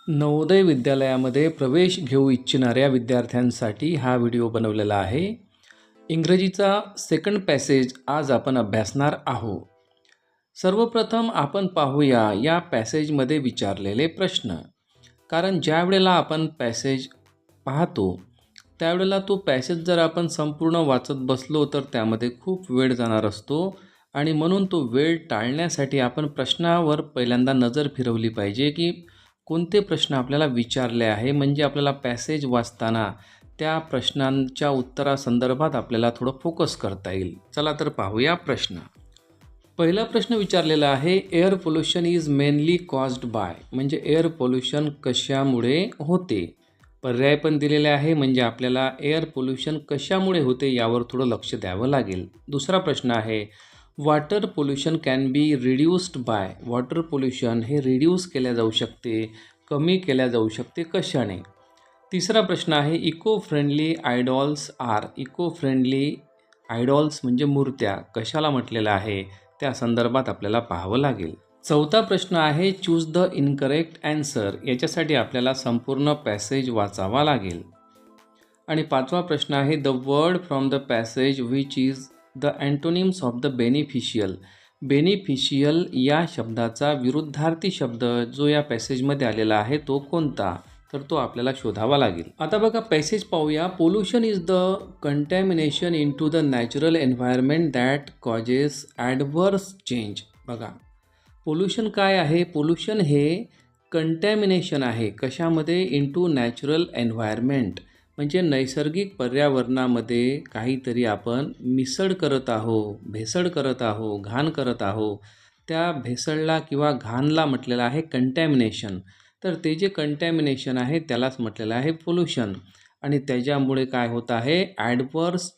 नवोदय विद्यालयामध्ये प्रवेश घेऊ इच्छिणाऱ्या विद्यार्थ्यांसाठी हा व्हिडिओ बनवलेला आहे. इंग्रजीचा सेकंड पॅसेज आज आपण अभ्यासणार आहोत. सर्वप्रथम आपण पाहूया या पॅसेजमध्ये विचारलेले प्रश्न. कारण ज्या वेळेला आपण पॅसेज पाहतो त्यावेळेला तो पॅसेज जर आपण संपूर्ण वाचत बसलो तर त्यामध्ये खूप वेळ जाणार असतो आणि म्हणून तो वेळ टाळण्यासाठी आपण प्रश्नावर पहिल्यांदा नजर फिरवली पाहिजे की कोणते प्रश्न आपल्याला विचारले आहे, म्हणजे आपल्याला पॅसेज वाचताना त्या प्रश्नांच्या उत्तरासंदर्भात आपल्याला थोडं फोकस करता येईल. चला तर पाहूया प्रश्न. पहिला प्रश्न विचारलेला आहे, air pollution is mainly caused by, म्हणजे एअर पोल्युशन कशामुळे होते. पर्याय पण दिलेले आहे, म्हणजे आपल्याला एअर पोल्युशन कशामुळे होते यावर थोडं लक्ष द्यावं लागेल. दुसरा प्रश्न आहे, water pollution can be reduced by, water pollution हे रिड्यूस केल्या जाऊ शकते, कमी केल्या जाऊ शकते कशाने. तिसरा प्रश्न आहे, eco friendly idols are, eco friendly idols म्हणजे मूर्त्या कशाला म्हटलेलं आहे त्या संदर्भात आपल्याला पाहावं लागेल. चौथा प्रश्न आहे, चूज द इनकरेक्ट ॲन्सर, याच्यासाठी आपल्याला संपूर्ण पॅसेज वाचावा लागेल. आणि पाचवा प्रश्न आहे, the word from the passage which is the antonyms of the beneficial, beneficial या शब्दाचा विरुद्धार्थी शब्द जो या पॅसेजमध्ये आलेला आहे तो कोणता, तर तो आपल्याला शोधावा लागेल. आता बघा पॅसेज पाहूया. Pollution is the contamination into the natural environment that causes adverse change. बघा पोल्युशन काय आहे, पोल्युशन हे कंटॅमिनेशन आहे कशामध्ये, इन टू नॅचरल एन्व्हायरमेंट म्हणजे नैसर्गिक पर्यावरणामध्ये काहीतरी आपण मिसळ करत आहो, भेसळ करत आहो, घाण करत आहो. त्या भेसळला किंवा घाणला म्हटलेलं आहे कंटॅमिनेशन. तर ते जे कंटॅमिनेशन आहे त्यालाच म्हटलेलं आहे पोल्युशन. आणि त्याच्यामुळे काय होत आहे, ॲडवर्स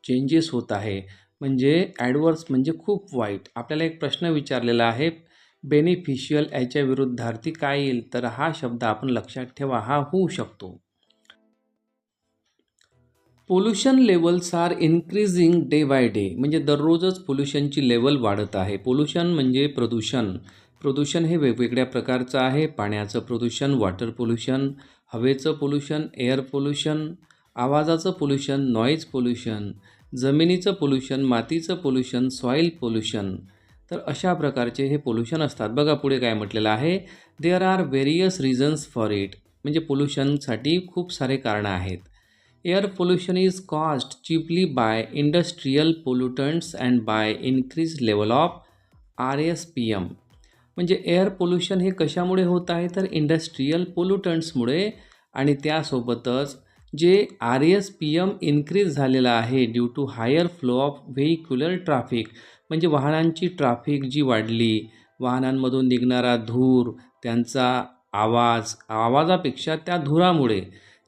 चेंजेस होत आहे. म्हणजे ॲडवर्स म्हणजे खूप वाईट. आपल्याला एक प्रश्न विचारलेला आहे, बेनिफिशियल याच्या विरुद्धार्थी काय येईल, तर हा शब्द आपण लक्षात ठेवा, हा होऊ शकतो. Pollution levels are increasing day by day, म्हणजे दररोजच पोल्युशनची लेवल वाढत आहे. पोल्युशन म्हणजे प्रदूषण. प्रदूषण हे वेगवेगळ्या प्रकारचं आहे. पाण्याचं प्रदूषण, वॉटर पोल्युशन, हवेचं पोल्युशन, एअर पोल्युशन, आवाजाचं पोल्युशन, नॉईज पोल्युशन, जमिनीचं पोल्युशन, मातीचं पोल्युशन, सॉईल पोल्युशन. तर अशा प्रकारचे हे पोल्युशन असतात. बघा पुढे काय म्हटलेलं आहे, there are various reasons for it, म्हणजे पोल्युशनसाठी खूप सारे कारणं आहेत. Air pollution is caused cheaply by industrial pollutants and by increase level of RSPM, म्हणजे एअर पोल्युशन हे कशामुळे होत आहे, तर इंडस्ट्रियल पोल्युटंट्समुळे आणि त्यासोबतच जे RSPM इन्क्रीज झालेलं आहे due to higher flow of vehicular traffic, म्हणजे वाहनांची ट्रॅफिक जी वाढली, वाहनांमधून निघणारा धूर, त्यांचा आवाजापेक्षा त्या धुरामुळे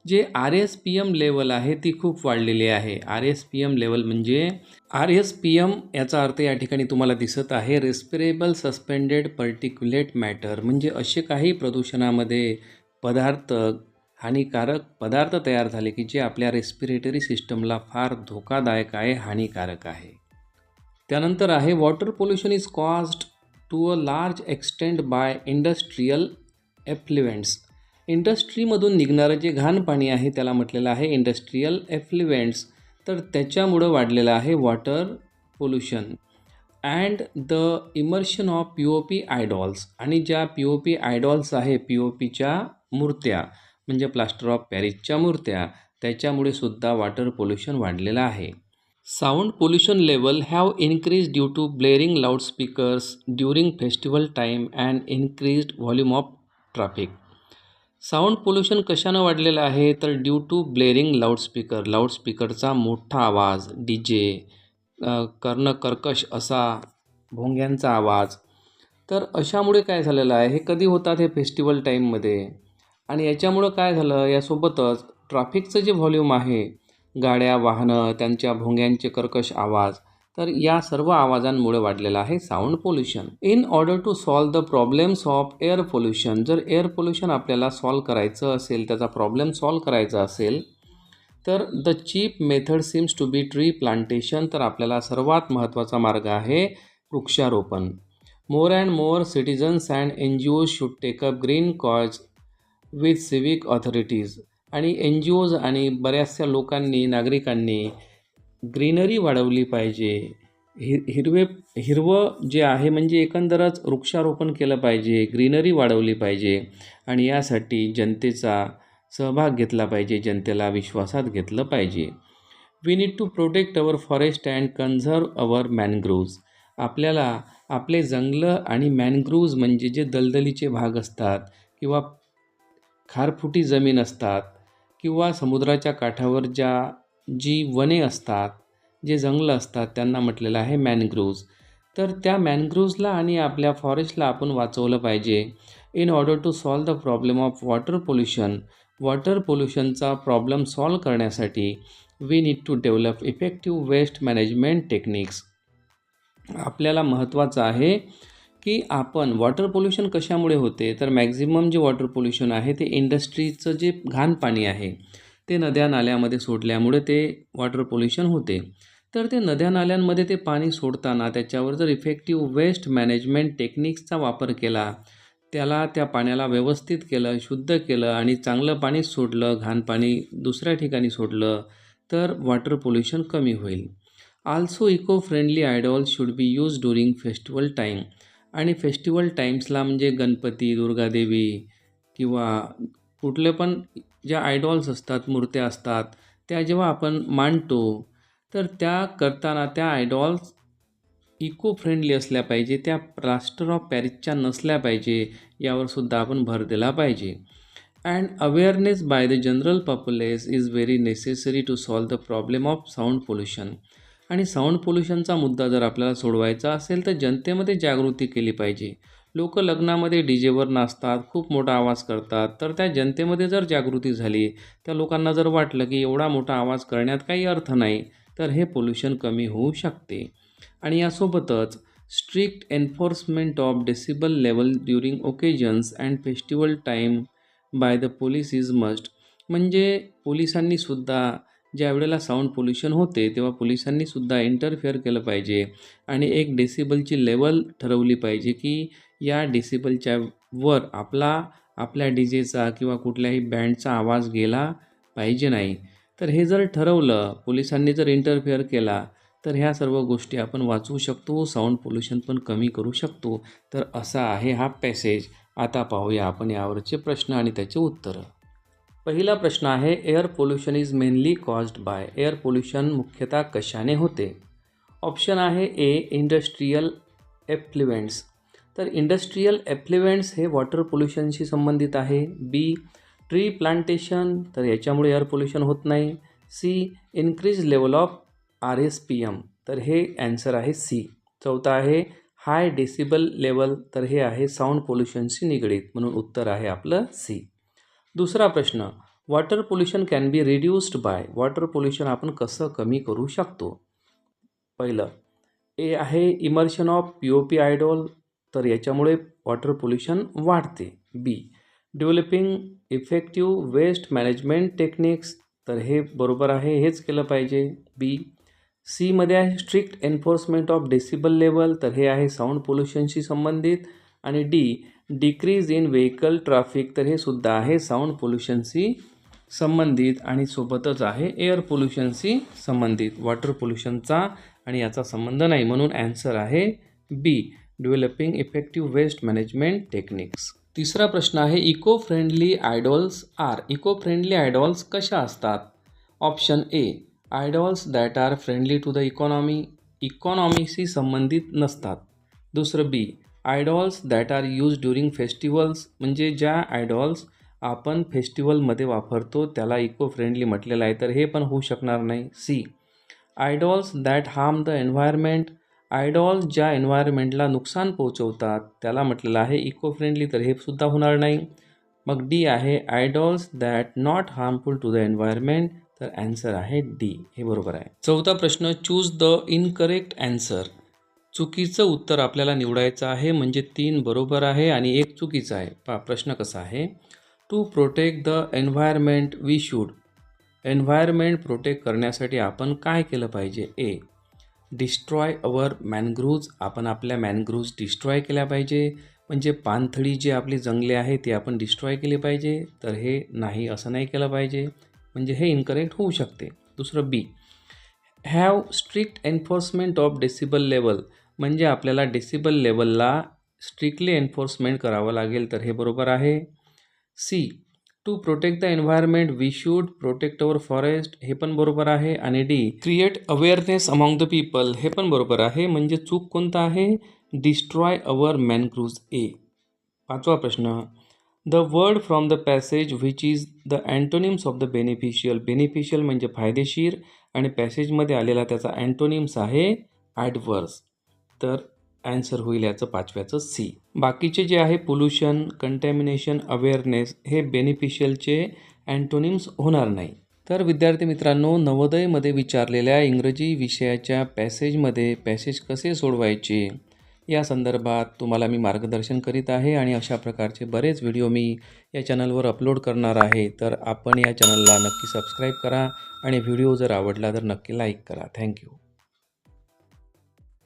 जे RSPM लेवल आहे ती खूप वाढलेली आहे. RSPM लेवल म्हणजे RSPM याचा अर्थ या ठिकाणी तुम्हाला दिसत आहे, रेस्पिरेबल सस्पेंडेड पर्टिक्युलेट मॅटर, म्हणजे असे काही प्रदूषणामध्ये हानिकारक पदार्थ तयार झाले की जे आपल्या रेस्पिरेटरी सिस्टमला फार धोकादायक आहे, हानिकारक आहे. त्यानंतर आहे, water pollution is caused to a large extent by industrial effluents, इंडस्ट्रीमधून निघणारं जे घाण पाणी आहे त्याला म्हटलेलं आहे इंडस्ट्रियल एफ्लुएंट्स. तर त्याच्यामुळं वाढलेलं आहे water pollution. And the immersion of POP idols, आणि ज्या POP आयडॉल्स आहे, POPच्या मूर्त्या म्हणजे प्लास्टर ऑफ पॅरिसच्या मूर्त्या, त्याच्यामुळे सुद्धा वॉटर पोल्युशन वाढलेलं आहे. Sound pollution level have increase due to blaring loudspeakers during festival time and increased volume of traffic. Sound pollution कशानं वाढलेलं आहे, तर ड्यू टू ब्लेअरिंग लाऊडस्पीकर, लाऊडस्पीकरचा मोठा आवाज, DJ, कर्कश असा भोंग्यांचा आवाज. तर अशामुळे काय झालेलं आहे, हे कधी होतात, हे फेस्टिवल टाईममध्ये. आणि याच्यामुळं काय झालं, यासोबतच ट्रॅफिकचं जे व्हॉल्यूम आहे, गाड्या, वाहनं, त्यांच्या भोंग्यांचे कर्कश आवाज, तर या सर्व आवाजांमुळे वाढलेलं आहे sound pollution. In order to solve the problems of air pollution, जर एअर पोल्युशन आपल्याला सॉल्व करायचं असेल, त्याचा प्रॉब्लेम सॉल्व करायचा असेल, तर the cheap method seems to be tree plantation. तर आपल्याला सर्वात महत्त्वाचा मार्ग आहे वृक्षारोपण. More and more citizens and NGOज should take up green cause with civic authorities. आणि NGOज आणि बऱ्याचशा लोकांनी, नागरिकांनी ग्रीनरी वाढवली पाहिजे. हिरवं जे आहे म्हणजे एकंदरच वृक्षारोपण केलं पाहिजे, ग्रीनरी वाढवली पाहिजे आणि यासाठी जनतेचा सहभाग घेतला पाहिजे, जनतेला विश्वासात घेतलं पाहिजे. We need to protect our forest and conserve our mangroves. आपल्याला आपले जंगलं आणि मॅनग्रोव्ज म्हणजे जे दलदलीचे भाग असतात किंवा खारफुटी जमीन असतात किंवा समुद्राच्या काठावर जी वने असतात, जे जंगलं असतात त्यांना म्हटलेलं आहे मॅनग्रोव्ज. तर त्या मॅनग्रोव्जला आणि आपल्या फॉरेस्टला आपण वाचवलं पाहिजे in order to solve the problem of water pollution. Water पोल्युशनचा प्रॉब्लेम सॉल्व करण्यासाठी we need to develop effective waste management techniques. आपल्याला महत्त्वाचं आहे की आपण वॉटर पोल्युशन कशामुळे होते, तर मॅक्झिमम जे वॉटर पोल्युशन आहे ते इंडस्ट्रीचं जे घाण पाणी आहे ते नद्या नाल्यामध्ये सोडल्यामुळे ते वॉटर पोल्युशन होते. तर ते नद्या नाल्यांमध्ये ते पाणी सोडताना त्याच्यावर जर इफेक्टिव्ह वेस्ट मॅनेजमेंट टेक्निक्सचा वापर केला, त्या पाण्याला व्यवस्थित केलं, शुद्ध केलं आणि चांगलं पाणी सोडलं, घाण पाणी दुसऱ्या ठिकाणी सोडलं, तर वॉटर पोल्युशन कमी होईल. Also eco friendly idols should be use during festival time. आणि फेस्टिवल टाईम्सला म्हणजे गणपती, दुर्गादेवी किंवा कुठले पण ज्या आयडॉल्स असतात, मूर्त्या असतात, त्या जेव्हा आपण मांडतो तर त्या करताना त्या आयडॉल्स इको फ्रेंडली असल्या पाहिजे, त्या प्लास्टर ऑफ पॅरिसच्या नसल्या पाहिजे, यावरसुद्धा आपण भर दिला पाहिजे. And awareness by the general populace is very necessary to solve the problem of sound pollution. आणि साऊंड पोल्युशनचा मुद्दा जर आपल्याला सोडवायचा असेल तर जनतेमध्ये जागृती केली पाहिजे. लोक लग्नामध्ये डीजेवर नाचतात, खूप मोठा आवाज करतात, तर त्या जनतेमध्ये जर जागृती झाली, त्या लोकांना जर वाटलं की एवढा मोठा आवाज करण्यात काही अर्थ नाही, तर हे पोल्युशन कमी होऊ शकते. आणि यासोबतच strict enforcement of decibel level during occasions and festival time by the police is must. म्हणजे पोलिसांनीसुद्धा ज्या वेळेला साऊंड पोल्युशन होते तेव्हा पोलिसांनीसुद्धा इंटरफेअर केलं पाहिजे आणि एक डेसिबलची लेवल ठरवली पाहिजे की या डेसिबलच्या वर आपल्या डीजेचा किंवा कुठल्याही बँडचा आवाज गेला पाहिजे नाही. तर हे जर ठरवलं, पोलिसांनी जर इंटरफेअर केला, तर ह्या सर्व गोष्टी आपण वाचवू शकतो, साऊंड पोल्युशन पण कमी करू शकतो. तर असा आहे हा पॅसेज. आता पाहूया आपण यावरचे प्रश्न आणि त्याचे उत्तरं. पहिला प्रश्न आहे, air pollution is mainly caused by. Air pollution मुख्यतः कशाने होते? ऑप्शन आहे ए, इंडस्ट्रीयल एफ्लुएंट्स. तर इंडस्ट्रीयल एफ्लुएंट्स हे वॉटर पोल्युशनशी संबंधित आहे. बी, ट्री प्लांटेशन, तर याच्यामुळे एअर पोल्युशन होत नाही. See, increase level of RSPM, तर हे ॲन्सर आहे सी. चौथा आहे हाय डेसिबल लेवल, तर हे आहे साऊंड पोल्युशनशी निगडीत, म्हणून उत्तर आहे आपलं सी. दुसरा प्रश्न, water pollution can be reduced by. Water pollution आपण कसं कमी करू शकतो? पहिलं ए आहे इमर्शन ऑफ POP आयडॉल, तर याच्यामुळे वॉटर पोल्युशन वाढते. B, developing effective waste management techniques, तर हे बरोबर आहे, हेच केलं पाहिजे. बी. सीमध्ये आहे strict enforcement of decibel level, तर हे आहे साऊंड पोल्युशनशी संबंधित. आणि D, decrease in vehicle traffic, तर हे सुद्धा आहे साऊंड पोल्युशनशी संबंधित आणि सोबतच आहे एअर पोल्युशनशी संबंधित. वॉटर पोल्युशनचा आणि याचा संबंध नाही, म्हणून ॲन्सर आहे B, developing effective waste management techniques. तिसरा प्रश्न आहे, eco friendly idols are. Eco friendly idols कशा असतात? Option A, idols that are friendly to the इकॉनॉमीशी संबंधित नसतात. दुसरं B, idols that are use during festivals, म्हणजे ज्या आयडॉल्स आपण फेस्टिवलमध्ये वापरतो त्याला इको फ्रेंडली म्हटलेलं आहे, तर हे पण होऊ शकणार नाही. See, idols that harm the environment, idols ज्या एन्व्हायरमेंटला नुकसान पोहोचवतात त्याला म्हटलेलं आहे इको फ्रेंडली, तर हे सुद्धा होणार नाही. मग डी आहे idols that not harmful to the environment, तर ॲन्सर आहे डी, हे बरोबर आहे. चौथा प्रश्न, चूज द इनकरेक्ट ॲन्सर. चुकीचं उत्तर आपल्याला निवडायचं आहे, म्हणजे 3 बरोबर आहे आणि 1 चुकीचं आहे. प्रश्न कसा आहे, to protect the environment we should. Environment protect करण्यासाठी आपण काय केलं पाहिजे? ए. डिस्ट्रॉय अवर मॅनग्रोव्ज, आपण आपल्या मॅनग्रोव्ज डिस्ट्रॉय केल्या पाहिजे, म्हणजे पाणथळी जी आपली जंगले आहे ती आपण डिस्ट्रॉय केली पाहिजे. तर हे नाही, असं नाही केलं पाहिजे, म्हणजे हे इनकरेक्ट होऊ शकते. दुसरं B. Have strict enforcement of decibel level, म्हणजे आपल्याला डेसिबल लेवलला स्ट्रिक्टली एन्फोर्समेंट करावं लागेल, तर हे बरोबर आहे. C. To protect the environment we should protect our forest, हे पण बरोबर आहे. आणि D. Create awareness among the people, हे पण बरोबर आहे, म्हणजे चूक कोणता आहे? Destroy our mangroves, A. पाचवा प्रश्न. The word from the passage which is the antonyms of the beneficial, beneficial म्हणजे फायदेशीर, आणि पॅसेजमध्ये आलेला त्याचा अँटोनिम्स आहे ॲडवर्स. तर ॲन्सर होईल याचं पाचव्याचं सी. बाकीचे जे आहे पोल्युशन, कंटॅमिनेशन, अवेअरनेस, हे बेनिफिशियलचे अँटोनिम्स होणार नाही. तर विद्यार्थी मित्रांनो, नवोदयमध्ये विचारलेल्या इंग्रजी विषयाच्या पॅसेजमध्ये पॅसेज कसे सोडवायचे या संदर्भात तुम्हाला मी मार्गदर्शन करीत आहे, आणि अशा प्रकारचे बरेच व्हिडिओ मी या चॅनलवर अपलोड करणार आहे. तर आपण या चॅनलला नक्की सबस्क्राईब करा, आणि व्हिडिओ जर आवडला तर नक्की लाईक करा. थँक्यू.